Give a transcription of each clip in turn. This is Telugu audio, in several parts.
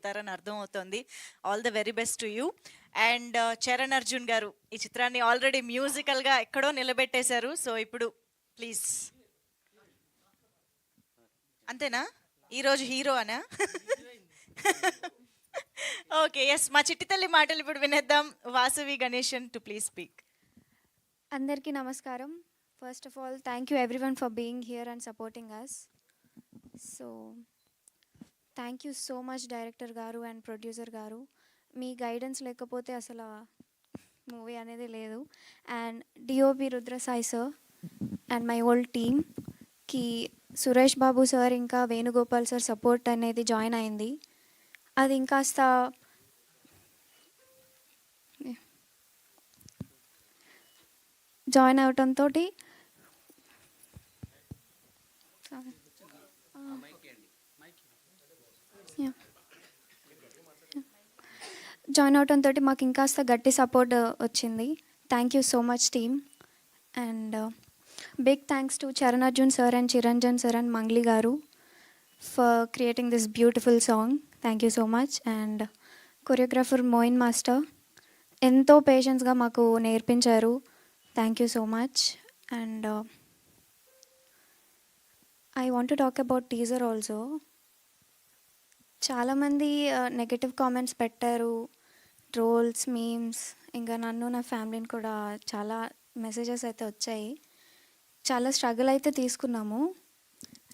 అవుతారని అర్థం అవుతుంది. All the very best to you. And Charan Arjun గారు ఈ చిత్రాన్ని ఆల్రెడీ మ్యూజికల్గా ఎక్కడో నిలబెట్టేశారు. సో ఇప్పుడు ప్లీజ్. అంతేనా? ఈరోజు హీరో అనా? ఓకే, ఎస్, మా చిట్టి తల్లి మాటలు ఇప్పుడు వినేద్దాం. Vasavi Ganesan to please speak. అందరికీ నమస్కారం. First of all thank you everyone for being here and supporting us. So thank you so much director గారు అండ్ ప్రొడ్యూసర్ గారు. మీ గైడెన్స్ లేకపోతే అసలు మూవీ అనేది లేదు. And DOP Rudrasai sir and my old టీమ్కి సురేష్ బాబు సార్ ఇంకా వేణుగోపాల్ సార్ సపోర్ట్ అనేది జాయిన్ అయింది. అది ఇంకాస్త జాయిన్ అవటంతో మాకు ఇంకాస్త గట్టి సపోర్ట్ వచ్చింది. Thank you so much team. And big thanks to Charan Arjun sir and Chiranjan sir and Mangli గారు for creating this beautiful song. Thank you so much. And choreographer Moin master ఎంతో పేషెన్స్గా మాకు నేర్పించారు. Thank you so much. And I want to talk about teaser also. చాలామంది నెగటివ్ కామెంట్స్ పెట్టారు, ట్రోల్స్, మీమ్స్, ఇంకా నన్ను నా ఫ్యామిలీని కూడా చాలా మెసేజెస్ అయితే వచ్చాయి. చాలా స్ట్రగుల్ అయితే తీసుకున్నాము.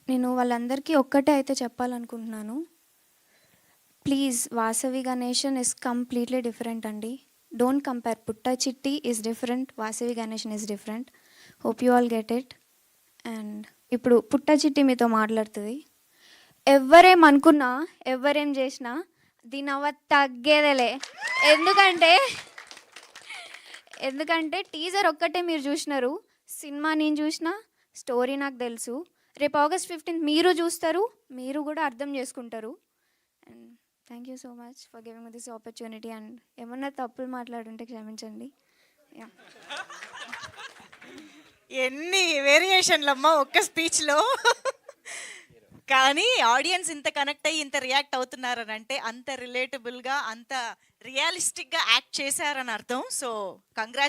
నేను వాళ్ళందరికీ ఒక్కటే అయితే చెప్పాలనుకుంటున్నాను. Please, Vasavi Ganesan is completely different అండి. Don't compare. Putta Chitti is different, Vasavi Ganesan is different. Hope you all get it. And ఇప్పుడు పుట్ట చిట్టి మీతో మాట్లాడుతుంది. ఎవరేమనుకున్నా, ఎవరేం చేసినా దీనవ్వ తగ్గేదేలే. ఎందుకంటే టీజర్ ఒక్కటే మీరు చూసినారు, సినిమా నేను చూసిన, స్టోరీ నాకు తెలుసు. రేపు August 15th మీరు చూస్తారు, మీరు కూడా అర్థం చేసుకుంటారు. And thank you so much for giving me this opportunity. And ఏమన్నా తప్పులు మాట్లాడుంటే క్షమించండి. యా, ఎన్ని వేరియేషన్లమ్మా ఒక్క స్పీచ్లో. కానీ ఆడియన్స్ ఇంత కనెక్ట్ అయ్యి ఇంత రియాక్ట్ అవుతున్నారని అంటే అంత రిలేటబుల్గా, అంత రియలిస్టిక్గా యాక్ట్ చేశారని అర్థం. So congratulation.